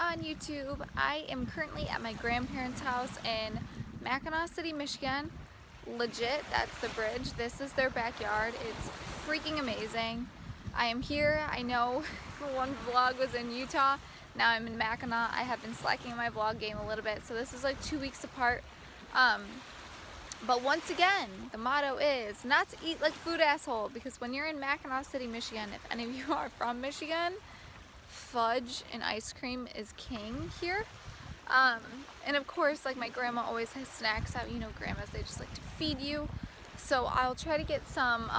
on YouTube. I am currently at my grandparents' house in Mackinaw City, Michigan. Legit, that's the bridge. This is their backyard. It's freaking amazing. I am here. I know one vlog was in Utah. Now I'm in Mackinaw. I have been slacking in my vlog game a little bit, so this is like 2 weeks apart. But once again, the motto is not to eat like food asshole, because when you're in Mackinaw City, Michigan, if any of you are from Michigan, fudge and ice cream is king here. And of course, like my grandma always has snacks out. You know, grandmas, they just like to feed you. So I'll try to get some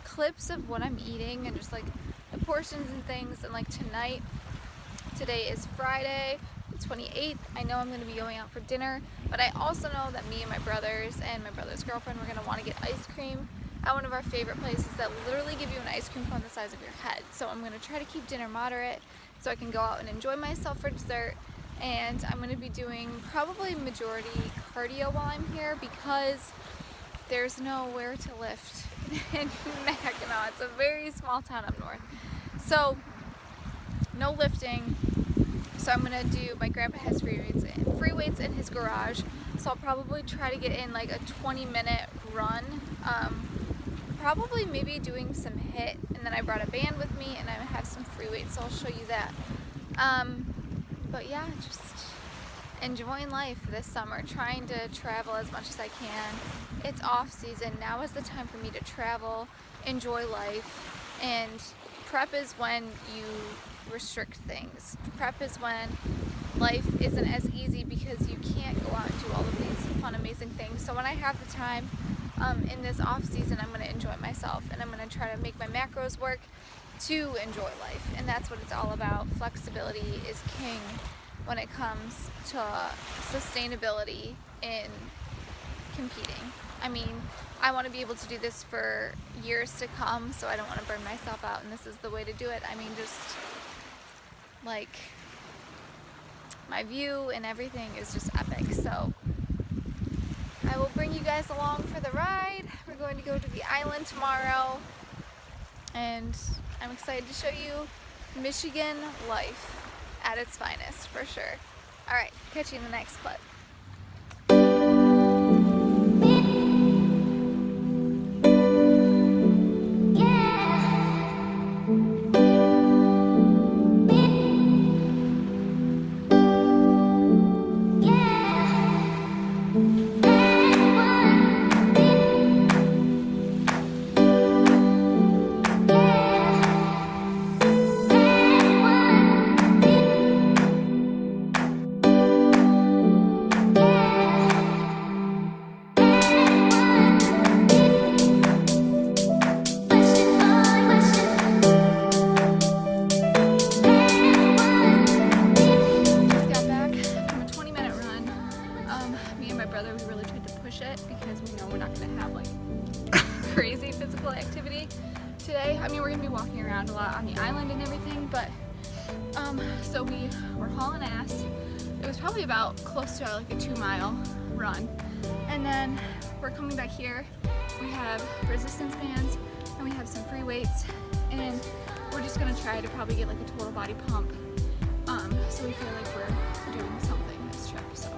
clips of what I'm eating and just like the portions and things. And like today is Friday, the 28th. I know I'm going to be going out for dinner, but I also know that me and my brothers and my brother's girlfriend, we're going to want to get ice cream at one of our favorite places that literally give you an ice cream cone the size of your head. So I'm going to try to keep dinner moderate so I can go out and enjoy myself for dessert. And I'm going to be doing probably majority cardio while I'm here because there's nowhere to lift in Mackinaw. It's a very small town up north. So no lifting. So I'm going to do, my grandpa has free weights in his garage. So I'll probably try to get in like a 20-minute run. Probably maybe doing some HIIT, and then I brought a band with me and I have some free weights, so I'll show you that. But yeah, just enjoying life this summer, trying to travel as much as I can. It's off season. Now is the time for me to travel, enjoy life, and prep is when you restrict things. Prep is when life isn't as easy because you can't go out and do all of these fun, amazing things. So when I have the time, in this off season, I'm going to enjoy myself, and I'm going to try to make my macros work to enjoy life. And that's what it's all about. Flexibility is king when it comes to sustainability in competing. I mean, I want to be able to do this for years to come, so I don't want to burn myself out, and this is the way to do it. I mean, just like my view and everything is just epic. So I will bring you guys along for the ride. We're going to go to the island tomorrow, and I'm excited to show you Michigan life at its finest, for sure. Alright, catch you in the next clip. Because we know we're not going to have like crazy physical activity today. I mean, we're going to be walking around a lot on the island and everything, but so we were hauling ass. It was probably about close to like a 2-mile run, and then we're coming back here. We have resistance bands and we have some free weights, and we're just going to try to probably get like a total body pump, so we feel like we're doing something this trip. So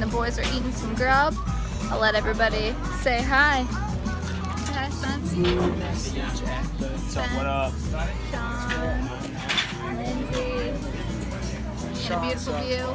and the boys are eating some grub. I'll let everybody say hi. Say hi, Spence. What up? Sean, Lindsay, and a beautiful view.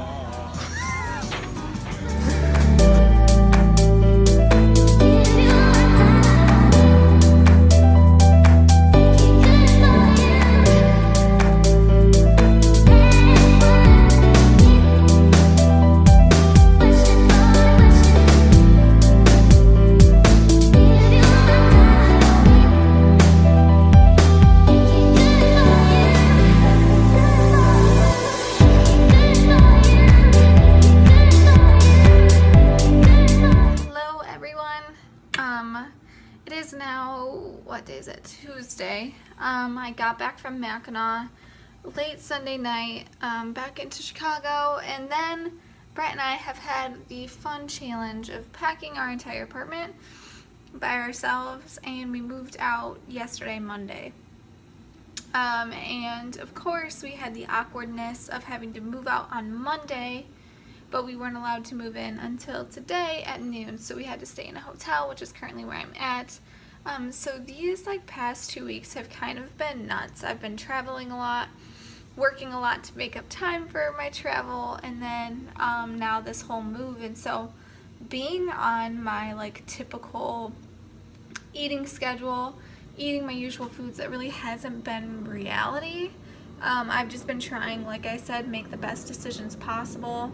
It is now, what day is it? Tuesday. I got back from Mackinaw late Sunday night, back into Chicago, and then Brett and I have had the fun challenge of packing our entire apartment by ourselves, and we moved out yesterday, Monday. And of course we had the awkwardness of having to move out on Monday, but we weren't allowed to move in until today at noon, so we had to stay in a hotel, which is currently where I'm at. So these past 2 weeks have kind of been nuts. I've been traveling a lot, working a lot to make up time for my travel, and then now this whole move. And so being on my typical eating schedule, eating my usual foods, that really hasn't been reality. I've just been trying, like I said, make the best decisions possible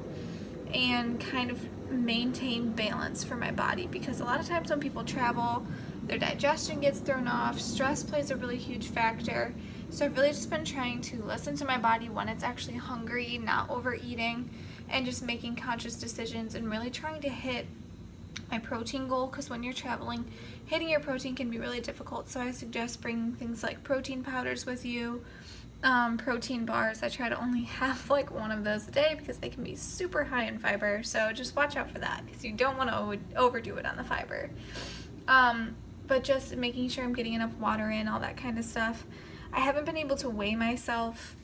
and kind of maintain balance for my body, because a lot of times when people travel, their digestion gets thrown off, stress plays a really huge factor. So I've really just been trying to listen to my body when it's actually hungry, not overeating, and just making conscious decisions and really trying to hit my protein goal, because when you're traveling, hitting your protein can be really difficult. So I suggest bringing things like protein powders with you, protein bars. I try to only have one of those a day because they can be super high in fiber, so just watch out for that because you don't want to overdo it on the fiber. But just making sure I'm getting enough water in, all that kind of stuff. I haven't been able to weigh myself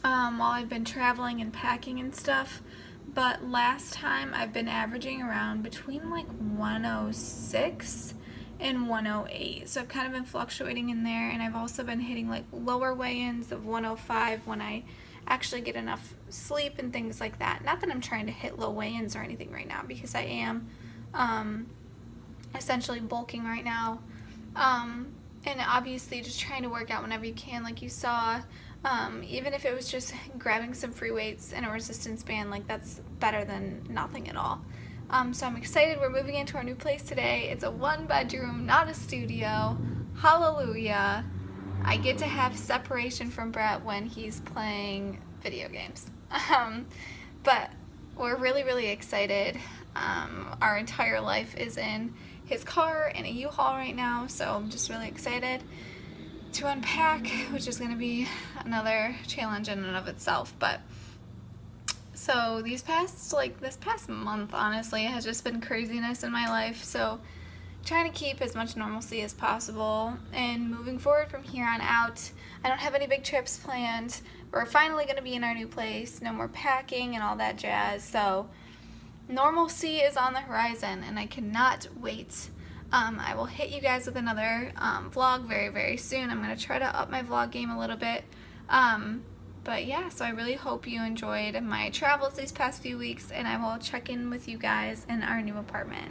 while I've been traveling and packing and stuff, but last time I've been averaging around between 106 and 108, so I've kind of been fluctuating in there, and I've also been hitting lower weigh-ins of 105 when I actually get enough sleep and things like that. Not that I'm trying to hit low weigh-ins or anything right now, because I am essentially bulking right now, and obviously just trying to work out whenever you can, like you saw. Even if it was just grabbing some free weights and a resistance band, that's better than nothing at all. So I'm excited. We're moving into our new place today. It's a 1-bedroom, not a studio. Hallelujah. I get to have separation from Brett when he's playing video games. But we're really, really excited. Our entire life is in his car in a U-Haul right now, so I'm just really excited to unpack, which is going to be another challenge in and of itself. But so this past month, honestly, has just been craziness in my life, so trying to keep as much normalcy as possible, and moving forward from here on out, I don't have any big trips planned. We're finally going to be in our new place, no more packing and all that jazz, so normalcy is on the horizon, and I cannot wait. I will hit you guys with another vlog very, very soon. I'm going to try to up my vlog game a little bit. But yeah, so I really hope you enjoyed my travels these past few weeks, and I will check in with you guys in our new apartment.